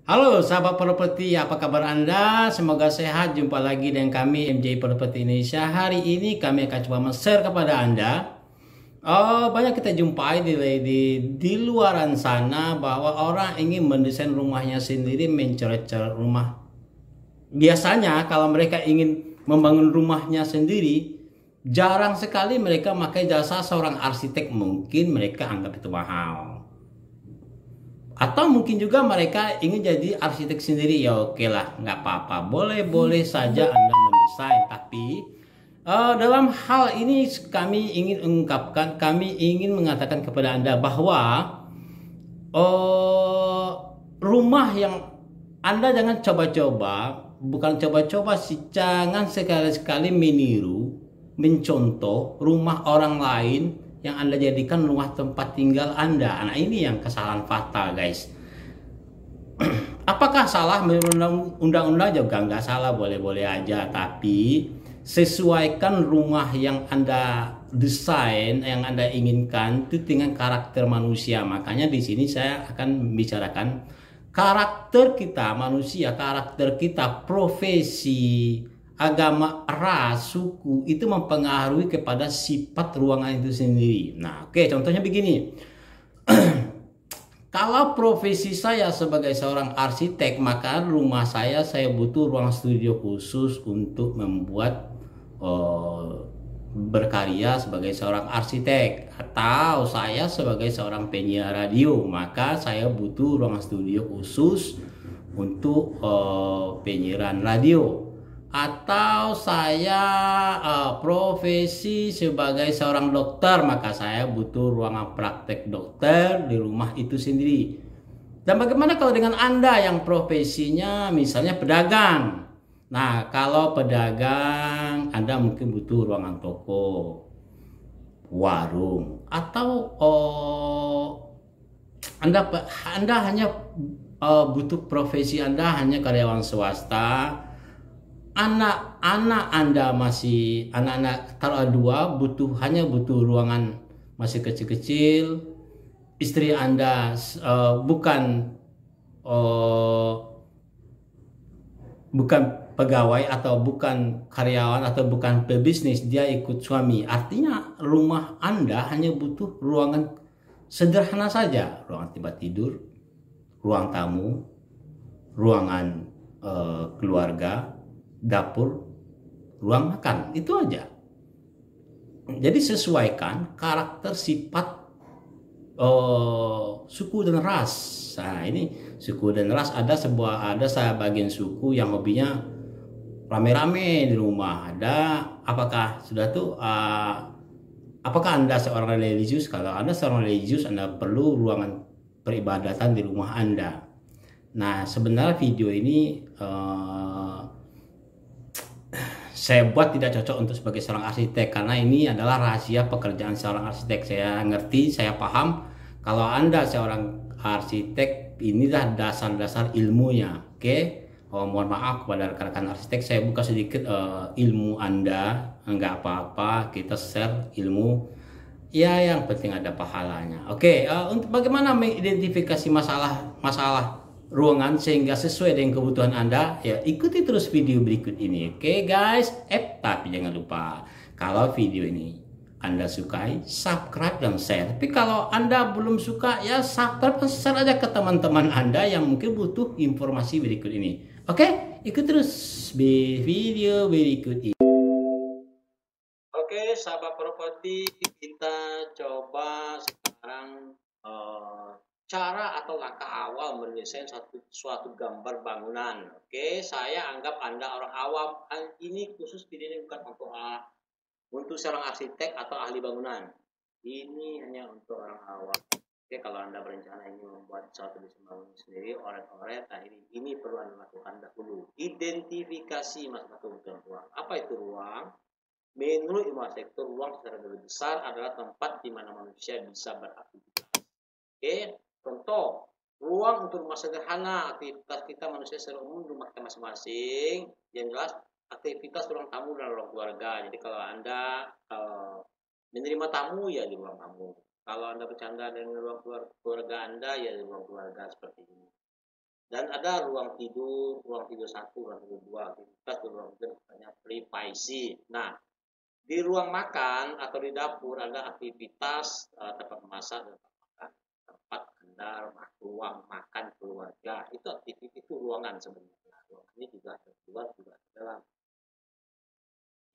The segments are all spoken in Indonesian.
Halo sahabat properti, apa kabar Anda? Semoga sehat. Jumpa lagi dengan kami MJ Properti Indonesia. Hari ini kami akan coba men-share kepada Anda. Banyak kita jumpai di luaran sana bahwa orang ingin mendesain rumahnya sendiri, mencoret-coret rumah. Biasanya kalau mereka ingin membangun rumahnya sendiri, jarang sekali mereka pakai jasa seorang arsitek. Mungkin mereka anggap itu mahal. Atau mungkin juga mereka ingin jadi arsitek sendiri, ya oke lah, nggak apa-apa, boleh-boleh saja Anda mendesain. Tapi dalam hal ini kami ingin mengatakan kepada Anda bahwa eh, rumah yang Anda jangan coba-coba, bukan coba-coba sih, jangan sekali-sekali meniru, mencontoh rumah orang lain yang Anda jadikan rumah tempat tinggal Anda. Nah, ini yang kesalahan fatal, guys. Apakah salah menurut undang-undang? Juga nggak salah, boleh-boleh aja. Tapi sesuaikan rumah yang Anda desain, yang Anda inginkan itu dengan karakter manusia. Makanya di sini saya akan membicarakan karakter kita manusia, karakter kita, profesi, agama, ras, suku itu mempengaruhi kepada sifat ruangan itu sendiri. Nah, oke, contohnya begini. Kalau profesi saya sebagai seorang arsitek, maka rumah saya butuh ruang studio khusus untuk membuat berkarya sebagai seorang arsitek. Atau saya sebagai seorang penyiar radio, maka saya butuh ruang studio khusus untuk penyiaran radio. Atau saya profesi sebagai seorang dokter, maka saya butuh ruangan praktek dokter di rumah itu sendiri. Dan bagaimana kalau dengan Anda yang profesinya misalnya pedagang? Nah, kalau pedagang, Anda mungkin butuh ruangan toko, warung, atau Anda Anda hanya butuh profesi Anda hanya karyawan swasta. Anak-anak Anda masih anak-anak taruh dua, hanya butuh ruangan masih kecil-kecil. Istri Anda uh, bukan pegawai atau bukan karyawan atau bukan pebisnis, dia ikut suami. Artinya rumah Anda hanya butuh ruangan sederhana saja, ruangan tempat tidur, ruang tamu, ruangan keluarga, dapur, ruang makan, itu aja. Jadi sesuaikan karakter, sifat, suku dan ras. Nah, ini suku dan ras, ada saya bagian suku yang hobinya rame-rame di rumah. Apakah sudah tuh apakah Anda seorang religius? Kalau Anda seorang religius, Anda perlu ruangan peribadatan di rumah Anda. Nah, sebenarnya video ini saya buat tidak cocok untuk sebagai seorang arsitek, karena ini adalah rahasia pekerjaan seorang arsitek. Saya ngerti, saya paham. Kalau Anda seorang arsitek, inilah dasar-dasar ilmunya. Oke. Mohon maaf kepada rekan-rekan arsitek, saya buka sedikit ilmu Anda. Enggak apa-apa, kita share ilmu. Ya, yang penting ada pahalanya. Oke, untuk bagaimana mengidentifikasi masalah ruangan sehingga sesuai dengan kebutuhan Anda, ya ikuti terus video berikut ini. Oke guys, tapi jangan lupa kalau video ini Anda sukai, subscribe dan share. Tapi kalau Anda belum suka, ya subscribe dan share aja ke teman-teman Anda yang mungkin butuh informasi berikut ini. Oke, ikut terus video berikut ini. Oke, sahabat properti, kita coba sekarang cara atau langkah awal mendesain suatu gambar bangunan. Oke, saya anggap Anda orang awam. Ini khusus video ini bukan untuk seorang arsitek atau ahli bangunan. Ini hanya untuk orang awam. Oke, kalau Anda berencana ingin membuat suatu desain bangunan sendiri, oret-oret, nah ini perlu Anda lakukan dahulu. Identifikasi masalah kebutuhan ruang. Apa itu ruang? Menurut ilmu arsitektur, ruang secara lebih besar adalah tempat di mana manusia bisa beraktivitas. Oke, contoh, ruang untuk rumah sederhana, aktivitas kita manusia secara umum di rumah kita masing-masing. Yang jelas, aktivitas ruang tamu dan ruang keluarga. Jadi kalau Anda menerima tamu, ya di ruang tamu. Kalau Anda bercanda dengan ruang keluarga Anda, ya di ruang keluarga, seperti ini. Dan ada ruang tidur satu, ruang tidur dua, aktivitas di ruang tidur namanya privacy. Nah, di ruang makan atau di dapur ada aktivitas tempat memasak dan tempat makan. Tempat Anda ruang makan keluarga. Itu aktivitas itu ruangan sebenarnya. Ruangan ini juga ada luar juga ada dalam.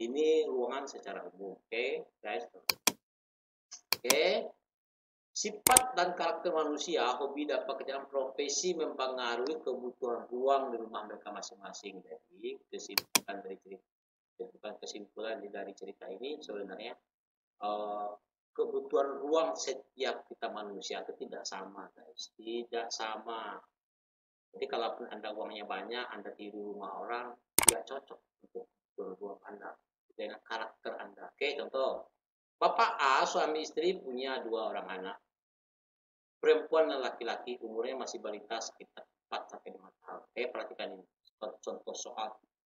Ini ruangan secara umum. Oke, guys. Oke. Sifat dan karakter manusia, hobi dan pekerjaan profesi mempengaruhi kebutuhan ruang di rumah mereka masing-masing. Jadi kesimpulan dari cerita ini sebenarnya eh, kebutuhan ruang setiap kita manusia itu tidak sama, guys. Tidak sama. Jadi kalaupun Anda uangnya banyak, Anda tidur rumah orang, tidak cocok untuk ruang Anda dengan karakter Anda. Oke, contoh. Bapak A, suami istri punya dua orang anak. Perempuan dan laki-laki umurnya masih balita sekitar 4 sampai 5 tahun. Oke, perhatikan ini. Contoh soal.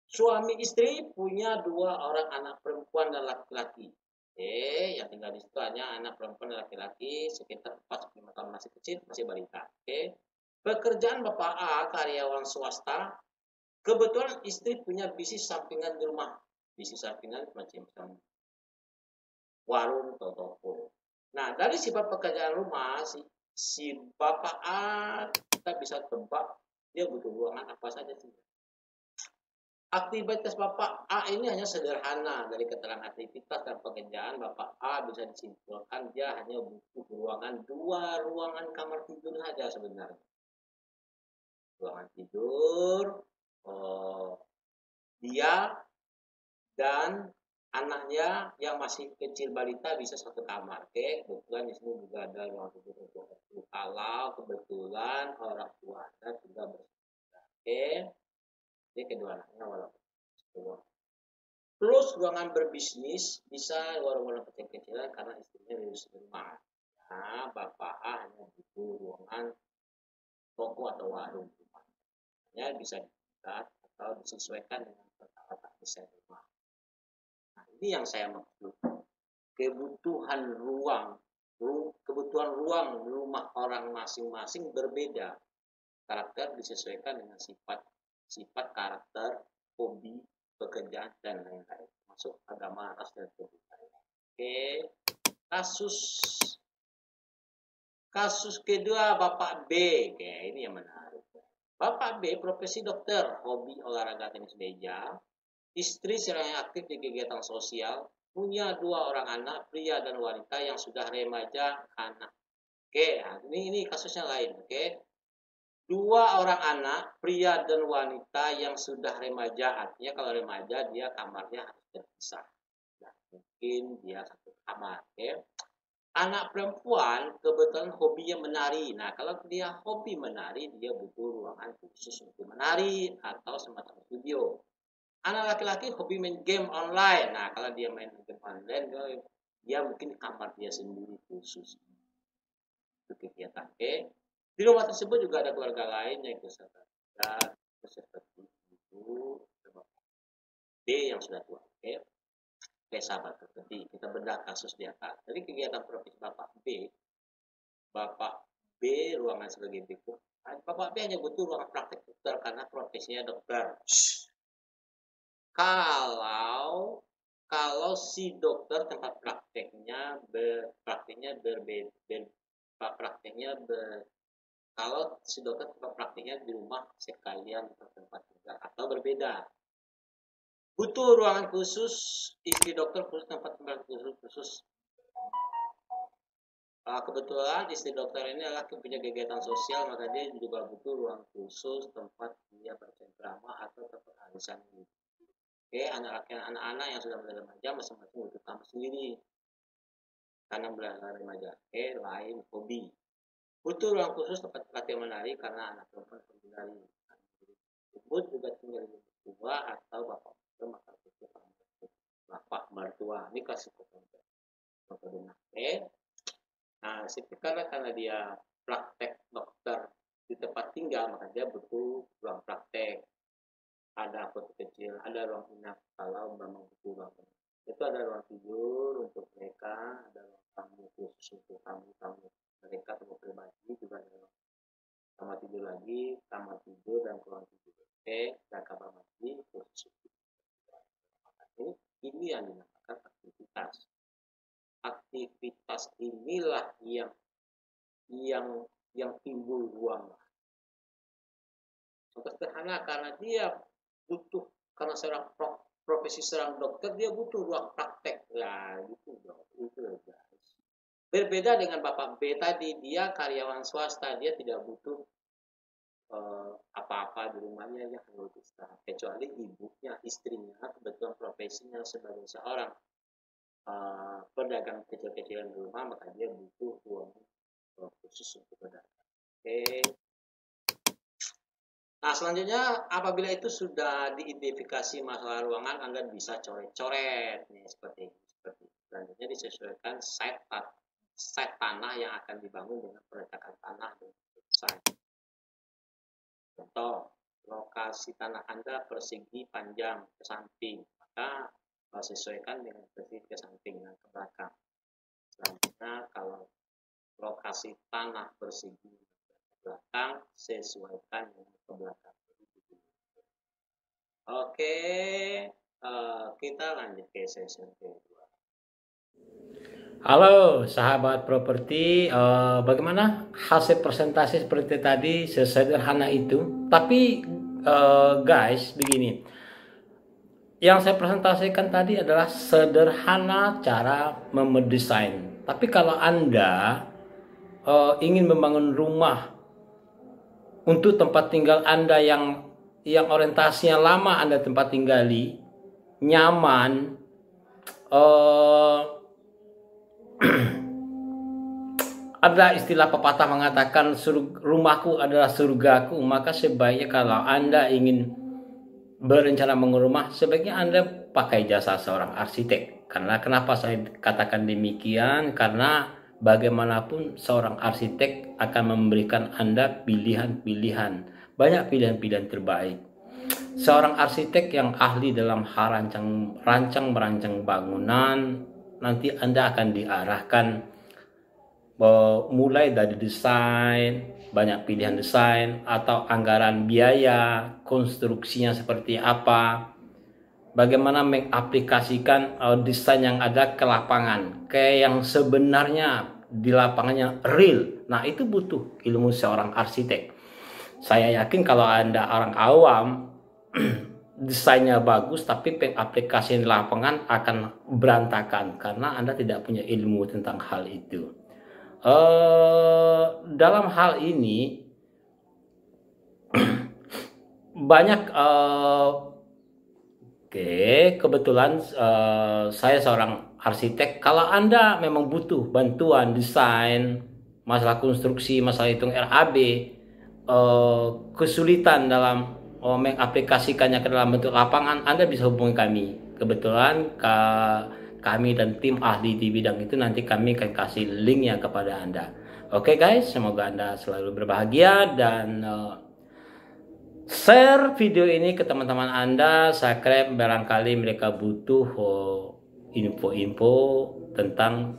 Suami istri punya dua orang anak perempuan dan laki-laki. Oke, yang tinggal di situ hanya anak perempuan dan laki-laki sekitar 4 sampai 5 tahun, masih kecil, masih balita. Oke. Pekerjaan Bapak A, karyawan swasta. Kebetulan istri punya bisnis sampingan di rumah. Bisnis sampingan macam-macam warung atau toko. Nah, dari sifat pekerjaan rumah, si Bapak A, kita bisa tebak dia butuh ruangan apa saja sih. Aktivitas Bapak A ini hanya sederhana. Dari keterangan aktivitas dan pekerjaan Bapak A bisa disimpulkan dia hanya butuh ruangan, dua ruangan kamar tidur saja sebenarnya. Ruangan tidur, dia dan anaknya yang masih kecil balita bisa satu kamar. Oke, kebetulan di sini juga ada ruang tidur untuk kalau kebetulan orang tua Anda juga bersama. Oke, jadi kedua anaknya walaupun keluar. Plus ruangan berbisnis bisa ruangan kecil-kecilan karena istrinya di rumah. Nah, Bapak A hanya butuh ruangan toko atau warung. Ya, bisa dibuat atau disesuaikan dengan tata desain rumah. Nah, ini yang saya maksud. Kebutuhan ruang rumah orang masing-masing berbeda. Karakter disesuaikan dengan sifat karakter, hobi, pekerjaan dan lain-lain. Masuk agama, ras dan kebudayaan. Oke, kasus kasus kedua Bapak B. Oke, ini yang menarik. Bapak B profesi dokter, hobi olahraga tenis meja, istri sering aktif di kegiatan sosial, punya dua orang anak, pria dan wanita yang sudah remaja anak. Oke, nah ini kasusnya lain. Oke, dua orang anak, pria dan wanita yang sudah remaja. Artinya kalau remaja dia kamarnya harus terpisah. Nah, mungkin dia satu kamar. Oke, anak perempuan kebetulan hobinya menari. Nah, kalau dia hobi menari, dia butuh ruangan khusus untuk menari atau semacam studio. Anak laki-laki hobi main game online. Nah, kalau dia main game online, dia mungkin kamar dia sendiri khusus untuk kegiatan. Oke. Di rumah tersebut juga ada keluarga lain yang ikut serta. Seperti ibu, B yang sudah tua. Oke. Oke, sahabat tertentu. Kita bedah kasus di atas. Jadi kegiatan profesi Bapak B ruangan sebagai berikut. Bapak B hanya butuh ruangan praktek dokter karena profesinya dokter. Kalau kalau si dokter tempat kalau si dokter tempat prakteknya di rumah sekalian ke tempat kerja atau berbeda. Butuh ruangan khusus, istri dokter khusus tempat khusus. Kebetulan istri dokter ini adalah punya kegiatan sosial, maka dia juga butuh ruang khusus tempat dia bercengkrama atau tempat arisan. Oke, anak-anak yang sudah mulai remaja masing-masing butuh kamar sendiri karena mulai remaja. Oke, lain hobi. Butuh ruang khusus tempat latihan menari karena anak perempuan menari. Tersebut juga tinggal di tua atau bapak maka butuh bapak mertua. Ini kasih metode. Oke. Nah, karena dia praktek dokter di tempat tinggal, maka dia butuh ruang praktek. Ada apotek kecil, ada ruang inap kalau memang butuh ruang inap. Itu ada ruang tidur untuk mereka, ada ruang tamu khusus untuk tamu-tamu mereka, tamu pribadi juga ada ruang kamar tidur lagi, kamar tidur dan ruang tidur. Oke, dan kamar mandi khusus. Ini yang dinamakan aktivitas. Aktivitas inilah yang yang timbul ruang. Contoh sederhana, karena dia butuh, karena profesi seorang dokter, dia butuh ruang praktek. Nah, gitu dong. Itu guys. Berbeda dengan Bapak B tadi, dia karyawan swasta, dia tidak butuh apa-apa di rumahnya, ya hanya istirahat. Kecuali ibunya, istrinya, kebetulan profesinya sebagai seorang pedagang kecil-kecilan di rumah, maka dia butuh ruang khusus untuk berdagang. Oke. Nah, selanjutnya apabila itu sudah diidentifikasi masalah ruangan, Anda bisa coret-coret nih seperti ini. Selanjutnya disesuaikan site tanah yang akan dibangun dengan peletakan tanah dan site. Contoh, lokasi tanah Anda persegi panjang ke samping, maka sesuaikan dengan persegi ke samping dan ke belakang. Selanjutnya, kalau lokasi tanah persegi belakang, sesuaikan dengan ke belakang. Oke, kita lanjut ke session kedua. Halo sahabat properti, bagaimana hasil presentasi seperti tadi, sesederhana itu? Tapi guys, begini, yang saya presentasikan tadi adalah sederhana cara mendesain. Tapi kalau Anda ingin membangun rumah untuk tempat tinggal Anda yang orientasinya lama Anda tempat tinggali, nyaman, ada istilah pepatah mengatakan rumahku adalah surgaku, maka sebaiknya kalau Anda ingin berencana membangun rumah, sebaiknya Anda pakai jasa seorang arsitek. Karena kenapa saya katakan demikian? Karena bagaimanapun seorang arsitek akan memberikan Anda pilihan-pilihan, banyak pilihan-pilihan terbaik. Seorang arsitek yang ahli dalam hal merancang bangunan, nanti Anda akan diarahkan mulai dari desain, banyak pilihan desain, atau anggaran biaya, konstruksinya seperti apa, bagaimana mengaplikasikan desain yang ada ke lapangan, kayak yang sebenarnya di lapangannya real. Nah, itu butuh ilmu seorang arsitek. Saya yakin kalau Anda orang awam, desainnya bagus, tapi pengaplikasian di lapangan akan berantakan karena Anda tidak punya ilmu tentang hal itu. Dalam hal ini banyak kebetulan saya seorang arsitek. Kalau Anda memang butuh bantuan desain, masalah konstruksi, masalah hitung RAB, kesulitan dalam mengaplikasikannya ke dalam bentuk lapangan, Anda bisa hubungi kami. Kebetulan kami dan tim ahli di bidang itu nanti kami akan kasih linknya kepada Anda. Oke guys, semoga Anda selalu berbahagia dan share video ini ke teman-teman Anda. Subscribe, barangkali mereka butuh info-info tentang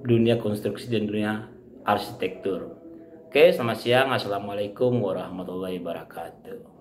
dunia konstruksi dan dunia arsitektur. Oke, selamat siang. Assalamualaikum warahmatullahi wabarakatuh.